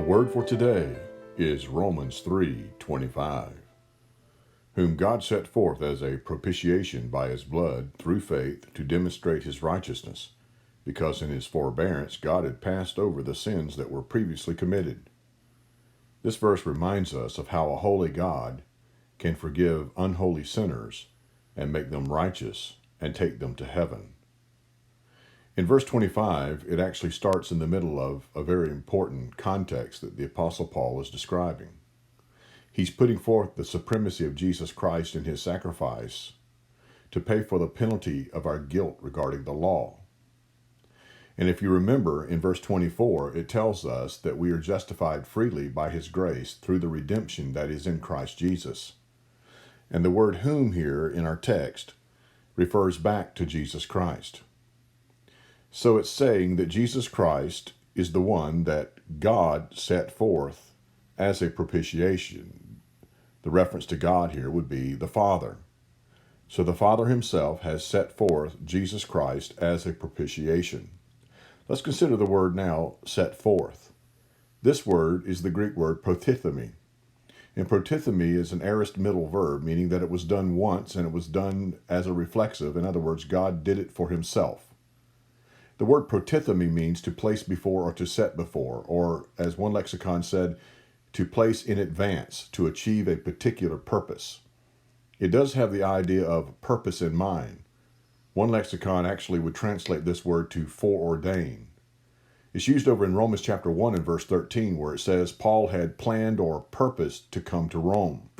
word for today is Romans 3:25, whom God set forth as a propitiation by his blood through faith to demonstrate his righteousness, because in his forbearance God had passed over the sins that were previously committed. This verse reminds us of how a holy God can forgive unholy sinners and make them righteous and take them to heaven. In verse 25, it actually starts in the middle of a very important context that the Apostle Paul is describing. He's putting forth the supremacy of Jesus Christ in his sacrifice to pay for the penalty of our guilt regarding the law. And if you remember, in verse 24, it tells us that we are justified freely by his grace through the redemption that is in Christ Jesus. And the word whom here in our text refers back to Jesus Christ. So it's saying that Jesus Christ is the one that God set forth as a propitiation. The reference to God here would be the Father. So the Father himself has set forth Jesus Christ as a propitiation. Let's consider the word now, set forth. This word is the Greek word protithemi. And protithemi is an aorist middle verb, meaning that it was done once and it was done as a reflexive. In other words, God did it for himself. The word protithemi means to place before or to set before, or as one lexicon said, to place in advance to achieve a particular purpose. It does have the idea of purpose in mind. One lexicon actually would translate this word to foreordain. It's used over in Romans chapter 1 and verse 13, where it says Paul had planned or purposed to come to Rome.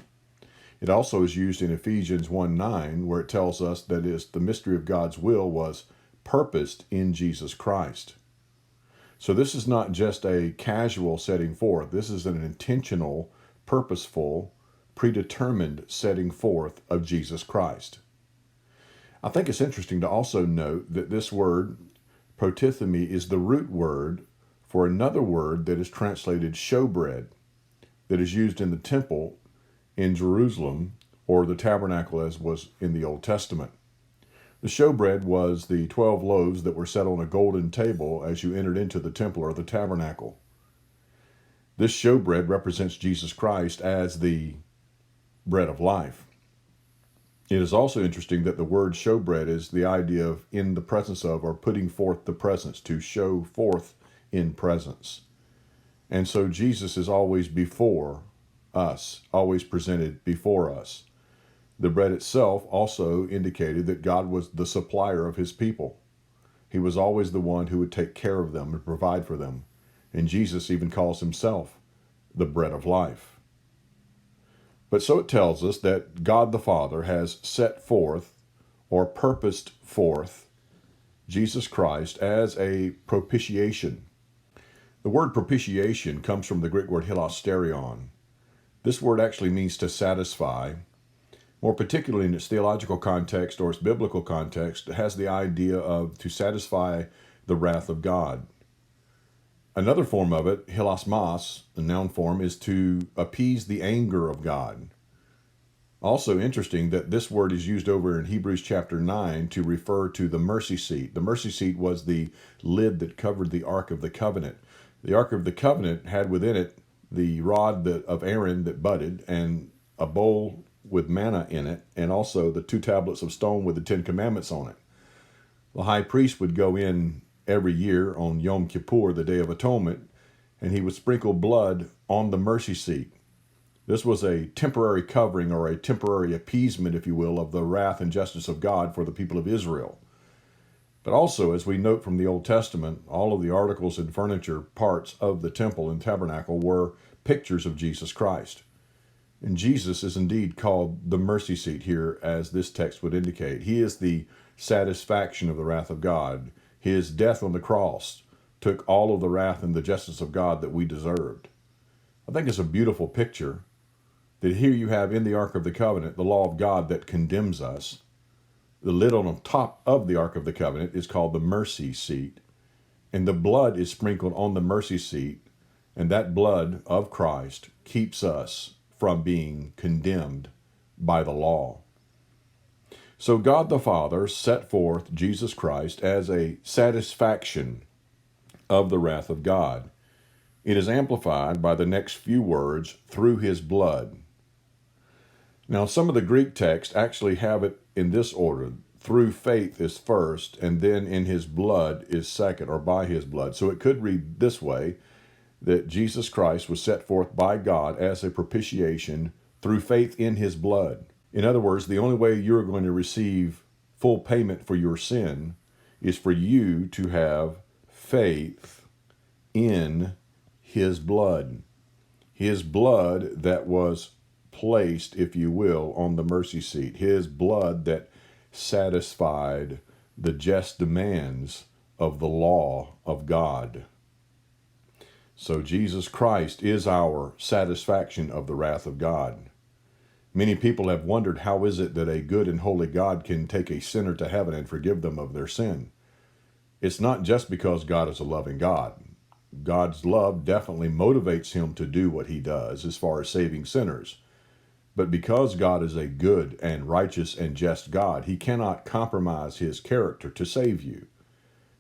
It also is used in Ephesians 1:9, where it tells us that the mystery of God's will was purposed in Jesus Christ. So this is not just a casual setting forth. This is an intentional, purposeful, predetermined setting forth of Jesus Christ. I think it's interesting to also note that this word, protithemi, is the root word for another word that is translated showbread, that is used in the temple in Jerusalem, or the tabernacle as was in the Old Testament. The showbread was the 12 loaves that were set on a golden table as you entered into the temple or the tabernacle. This showbread represents Jesus Christ as the bread of life. It is also interesting that the word showbread is the idea of in the presence of, or putting forth the presence, to show forth in presence. And so Jesus is always before us, always presented before us. The bread itself also indicated that God was the supplier of his people. He was always the one who would take care of them and provide for them. And Jesus even calls himself the bread of life. But so it tells us that God the Father has set forth or purposed forth Jesus Christ as a propitiation. The word propitiation comes from the Greek word hilasterion. This word actually means to satisfy. More particularly in its theological context or its biblical context, it has the idea of to satisfy the wrath of God. Another form of it, hilasmos, the noun form, is to appease the anger of God. Also interesting that this word is used over in Hebrews chapter 9 to refer to the mercy seat. The mercy seat was the lid that covered the Ark of the Covenant. The Ark of the Covenant had within it the rod of Aaron that budded and a bowl with manna in it, and also the 2 tablets of stone with the 10 commandments on it. The high priest would go in every year on Yom Kippur, the Day of Atonement, and he would sprinkle blood on the mercy seat. This was a temporary covering or a temporary appeasement, if you will, of the wrath and justice of God for the people of Israel. But also, as we note from the Old Testament, all of the articles and furniture parts of the temple and tabernacle were pictures of Jesus Christ. And Jesus is indeed called the mercy seat here, as this text would indicate. He is the satisfaction of the wrath of God. His death on the cross took all of the wrath and the justice of God that we deserved. I think it's a beautiful picture that here you have in the Ark of the Covenant the law of God that condemns us. The lid on the top of the Ark of the Covenant is called the mercy seat, and the blood is sprinkled on the mercy seat, and that blood of Christ keeps us from being condemned by the law. So God the Father set forth Jesus Christ as a satisfaction of the wrath of God. It is amplified by the next few words, through his blood. Now, some of the Greek texts actually have it in this order. Through faith is first, and then in his blood is second, or by his blood. So it could read this way, that Jesus Christ was set forth by God as a propitiation through faith in his blood. In other words, the only way you're going to receive full payment for your sin is for you to have faith in his blood. His blood that was placed, if you will, on the mercy seat. His blood that satisfied the just demands of the law of God. So Jesus Christ is our satisfaction of the wrath of God. Many people have wondered, how is it that a good and holy God can take a sinner to heaven and forgive them of their sin? It's not just because God is a loving God. God's love definitely motivates him to do what he does as far as saving sinners. But because God is a good and righteous and just God, he cannot compromise his character to save you.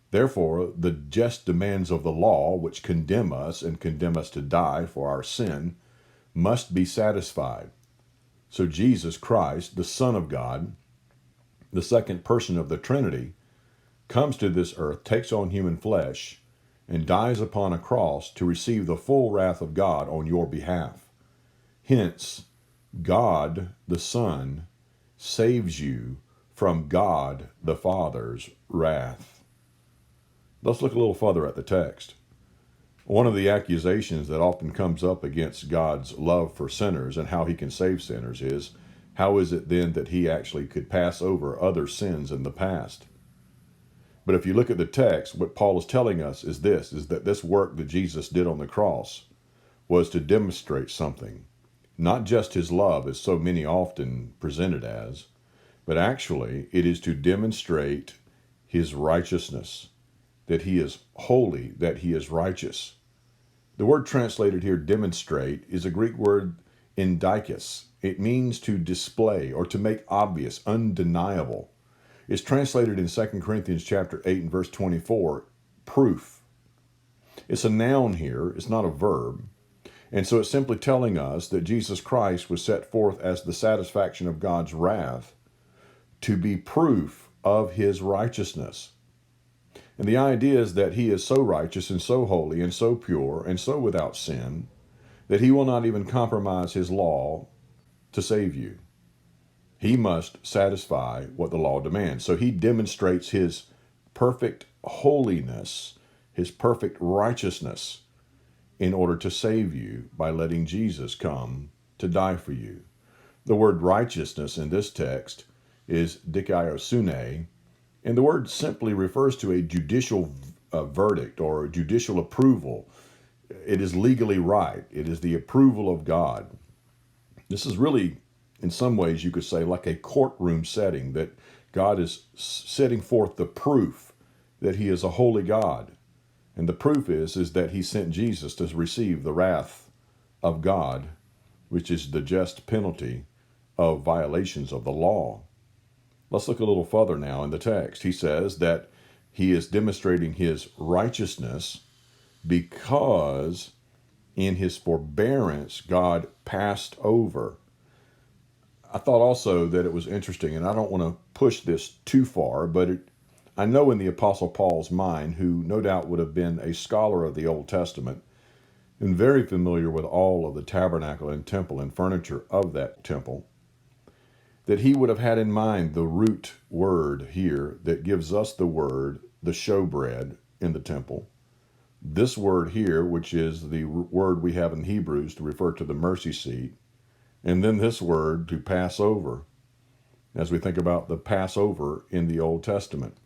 Therefore, the just demands of the law, which condemn us and condemn us to die for our sin, must be satisfied. So Jesus Christ, the Son of God, the second person of the Trinity, comes to this earth, takes on human flesh, and dies upon a cross to receive the full wrath of God on your behalf. Hence, God the Son saves you from God the Father's wrath. Let's look a little further at the text. One of the accusations that often comes up against God's love for sinners and how he can save sinners is, how is it then that he actually could pass over other sins in the past? But if you look at the text, what Paul is telling us is this, is that this work that Jesus did on the cross was to demonstrate something. Not just his love, as so many often present it as, but actually it is to demonstrate his righteousness, that he is holy, that he is righteous. The word translated here, demonstrate, is a Greek word endikos. It means to display or to make obvious, undeniable. It's translated in 2 Corinthians chapter 8 and verse 24, proof. It's a noun here, it's not a verb. And so it's simply telling us that Jesus Christ was set forth as the satisfaction of God's wrath to be proof of his righteousness. And the idea is that he is so righteous and so holy and so pure and so without sin that he will not even compromise his law to save you. He must satisfy what the law demands. So he demonstrates his perfect holiness, his perfect righteousness in order to save you by letting Jesus come to die for you. The word righteousness in this text is dikaiosune, and the word simply refers to a judicial verdict or a judicial approval. It is legally right. It is the approval of God. This is really, in some ways, you could say, like a courtroom setting, that God is setting forth the proof that he is a holy God. And the proof is that he sent Jesus to receive the wrath of God, which is the just penalty of violations of the law. Let's look a little further now in the text. He says that he is demonstrating his righteousness because in his forbearance, God passed over. I thought also that it was interesting, and I don't want to push this too far, but I know in the Apostle Paul's mind, who no doubt would have been a scholar of the Old Testament and very familiar with all of the tabernacle and temple and furniture of that temple, that he would have had in mind the root word here that gives us the word, the showbread in the temple. This word here, which is the word we have in Hebrews to refer to the mercy seat, and then this word to pass over, as we think about the Passover in the Old Testament.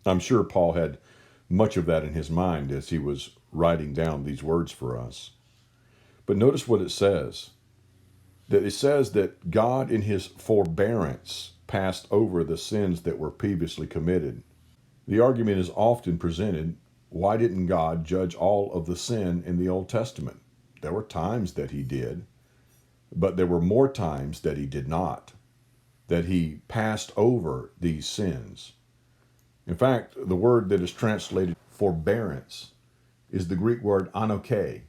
I'm sure Paul had much of that in his mind as he was writing down these words for us. But notice what it says. That it says that God in his forbearance passed over the sins that were previously committed. The argument is often presented, why didn't God judge all of the sin in the Old Testament? There were times that he did, but there were more times that he did not, that he passed over these sins. In fact, the word that is translated forbearance is the Greek word anoke.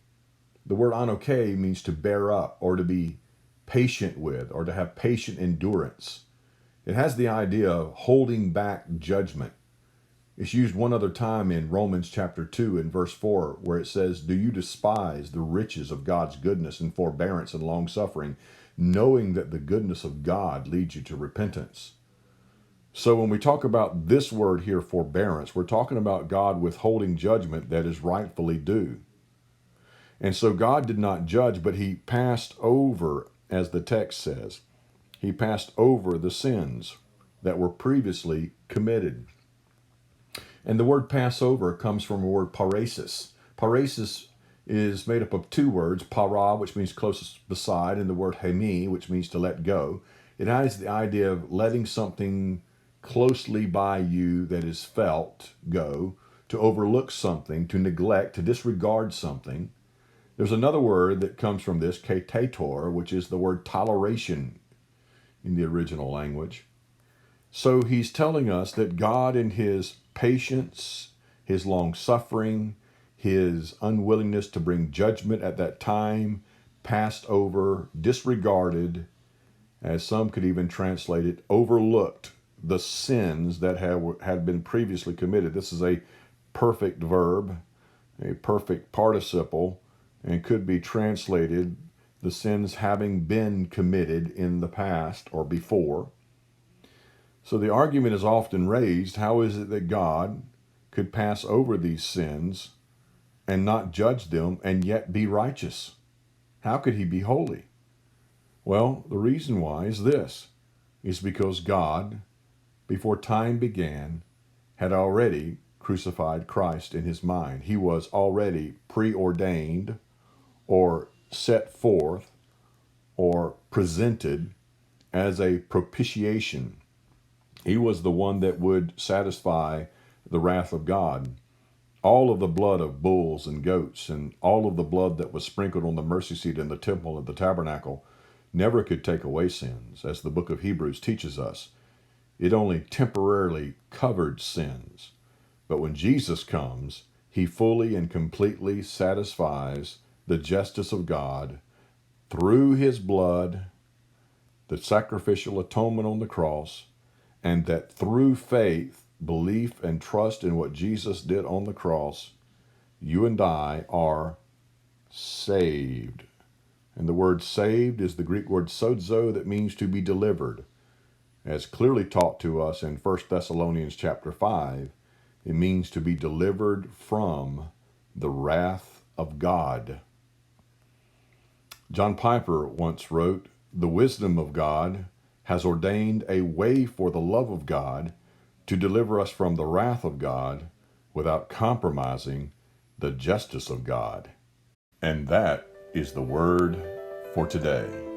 The word anoke means to bear up or to be patient with or to have patient endurance. It has the idea of holding back judgment. It's used one other time in Romans chapter 2 and verse 4, where it says, "Do you despise the riches of God's goodness and forbearance and long suffering, knowing that the goodness of God leads you to repentance?" So when we talk about this word here, forbearance, we're talking about God withholding judgment that is rightfully due. And so God did not judge, but he passed over, as the text says. He passed over the sins that were previously committed. And the word Passover comes from the word parasis. Parasis is made up of two words, para, which means closest beside, and the word hemi, which means to let go. It has the idea of letting something closely by you that is felt go, to overlook something, to neglect, to disregard something. There's another word that comes from this, ketator, which is the word toleration in the original language. So he's telling us that God, in his patience, his long suffering, his unwillingness to bring judgment at that time, passed over, disregarded, as some could even translate it, overlooked the sins that had been previously committed. This is a perfect verb, a perfect participle, and could be translated the sins having been committed in the past or before. So the argument is often raised, how is it that God could pass over these sins and not judge them and yet be righteous? How could he be holy? Well, the reason why is this, is because God, before time began, had already crucified Christ in his mind. He was already preordained or set forth or presented as a propitiation. He was the one that would satisfy the wrath of God. All of the blood of bulls and goats and all of the blood that was sprinkled on the mercy seat in the temple of the tabernacle never could take away sins, as the book of Hebrews teaches us. It only temporarily covered sins. But when Jesus comes, he fully and completely satisfies the justice of God through his blood, the sacrificial atonement on the cross, and that through faith, belief, and trust in what Jesus did on the cross, you and I are saved. And the word saved is the Greek word sozo, that means to be delivered. As clearly taught to us in 1 Thessalonians chapter 5, it means to be delivered from the wrath of God. John Piper once wrote, "The wisdom of God has ordained a way for the love of God to deliver us from the wrath of God without compromising the justice of God." And that is the word for today.